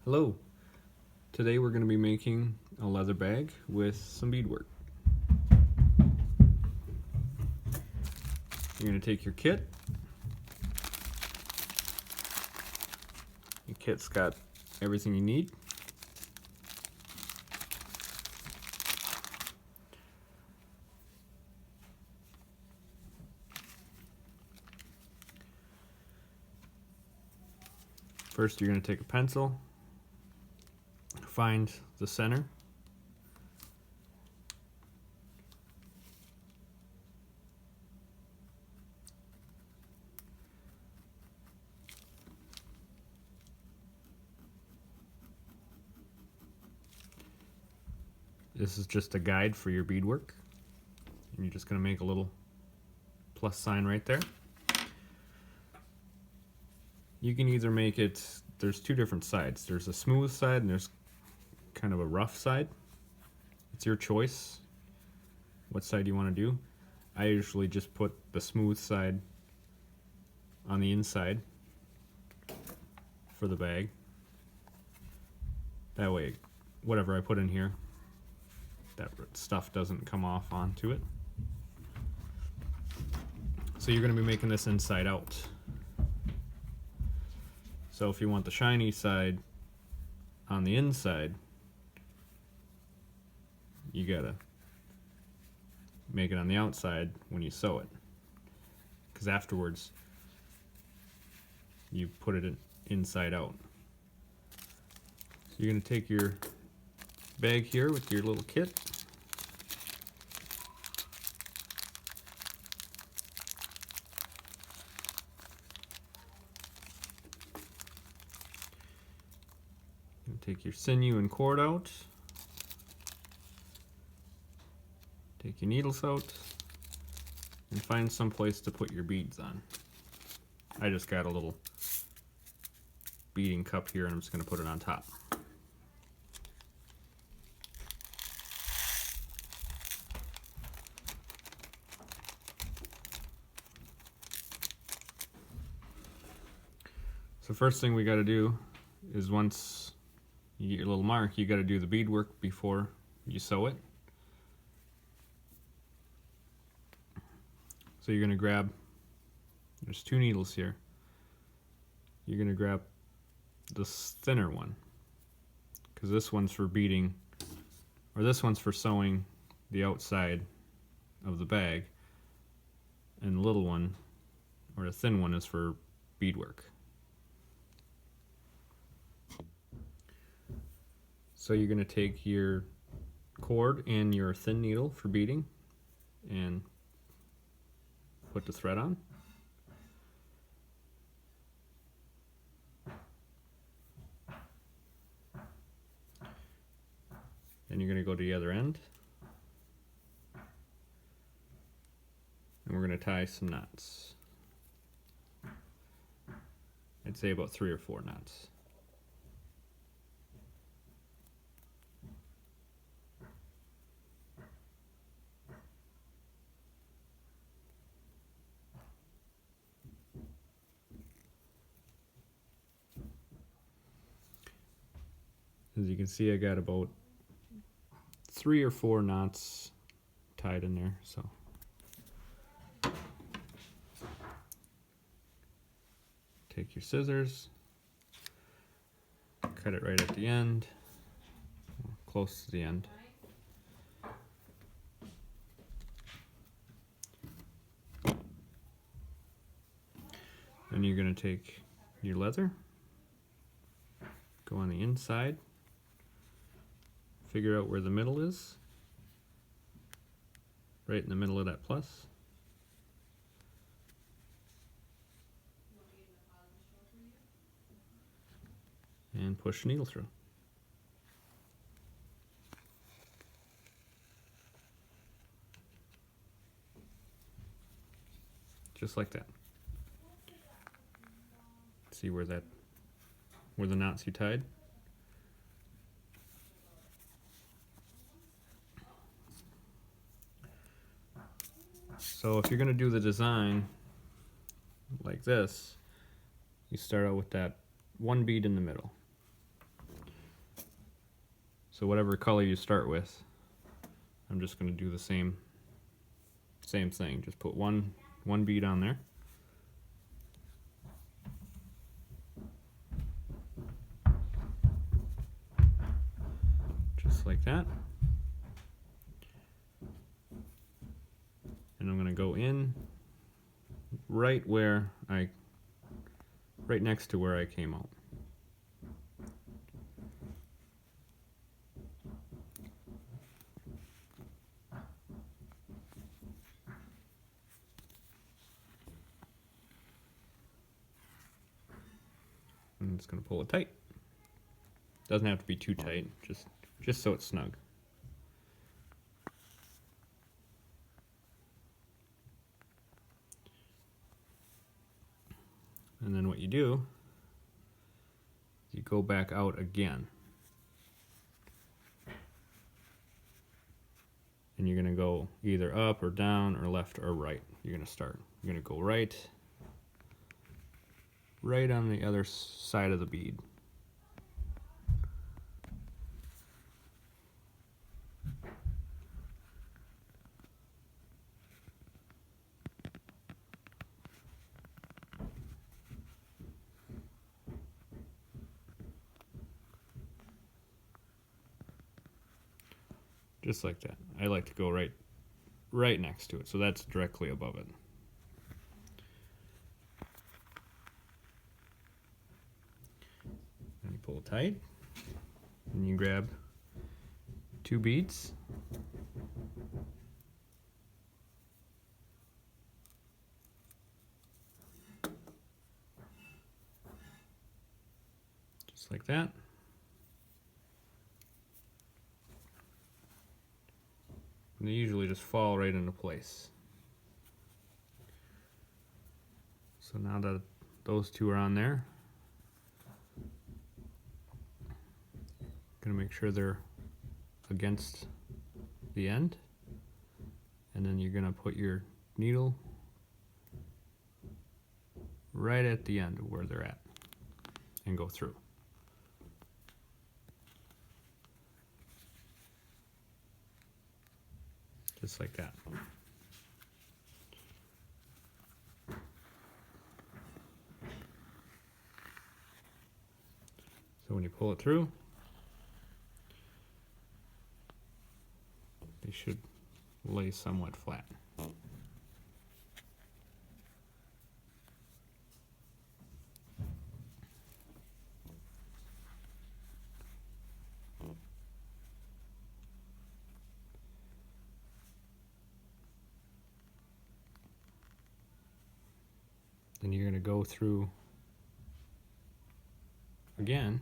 Hello. Today we're going to be making a leather bag with some beadwork. You're going to take your kit. Your kit's got everything you need. First, you're going to take a pencil, find the center, this is just a guide for your beadwork, and you're just going to make a little plus sign right there. You can either make it, there's two different sides. There's a smooth side and there's kind of a rough side. It's your choice what side you want to do. I usually just put the smooth side on the inside for the bag. That way, whatever I put in here, that stuff doesn't come off onto it. So you're going to be making this inside out. So if you want the shiny side on the inside, you gotta make it on the outside when you sew it, because afterwards you put it inside out. So you're gonna take your bag here with your little kit. Take your sinew and cord out. Take your needles out and find some place to put your beads on. I just got a little beading cup here and I'm just going to put it on top. So first thing we got to do is, once you get your little mark, you got to do the beadwork before you sew it. So you're going to grab, there's two needles here. You're going to grab the thinner one, because this one's for beading, or this one's for sewing the outside of the bag, and the little one, or the thin one, is for beadwork. So you're going to take your cord and your thin needle for beading and put the thread on. Then you're going to go to the other end. And we're going to tie some knots. I'd say about 3 or 4 knots. As you can see, I got about 3 or 4 knots tied in there. So take your scissors, cut it right at the end, close to the end. Then you're going to take your leather, go on the inside, figure out where the middle is, right in the middle of that plus, and push the needle through. Just like that. See where the knots you tied? So if you're going to do the design like this, you start out with that one bead in the middle. So whatever color you start with, I'm just going to do the same thing. Just put one bead on there. Just like that. And I'm going to go in right next to where I came out. I'm just going to pull it tight. Doesn't have to be too tight, just so it's snug. And then what you do, you go back out again. And you're going to go either up or down or left or right. You're going to start. You're going to go right on the other side of the bead. Just like that. I like to go right next to it, so that's directly above it. And you pull it tight, and you grab 2 beads. Just like that. And they usually just fall right into place. So now that those 2 are on there, gonna make sure they're against the end, and then you're gonna put your needle right at the end of where they're at and go through. Just like that. So when you pull it through, they should lay somewhat flat. Then you're going to go through again,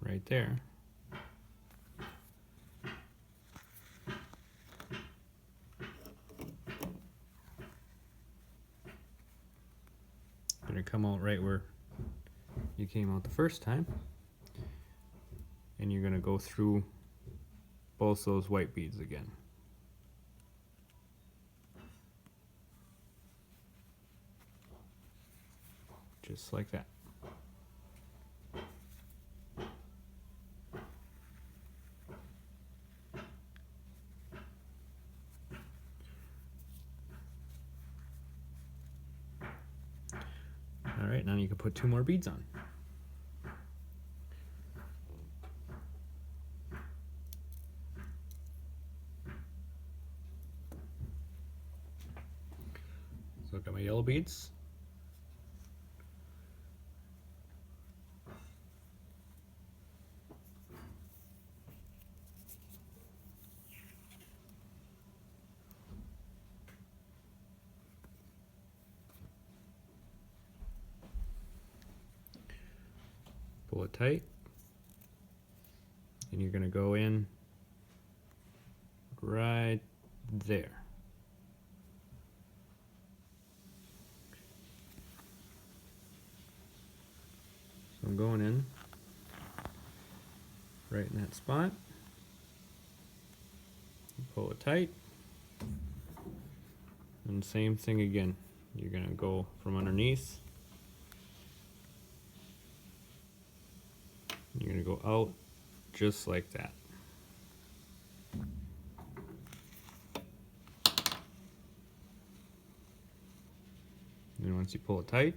right there. Going to come out right where you came out the first time, and you're going to go through both those white beads again. Just like that. All right, now you can put 2 more beads on. So I've got my yellow beads. Pull it tight, and you're going to go in right there. So I'm going in right in that spot. Pull it tight, and same thing again. You're going to go from underneath. You're going to go out just like that. And once you pull it tight,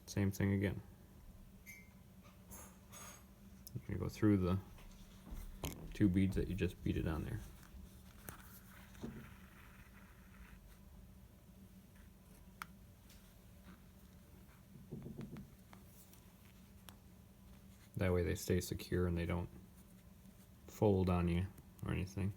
same thing again. You go through the 2 beads that you just beaded on there. That way they stay secure and they don't fold on you or anything.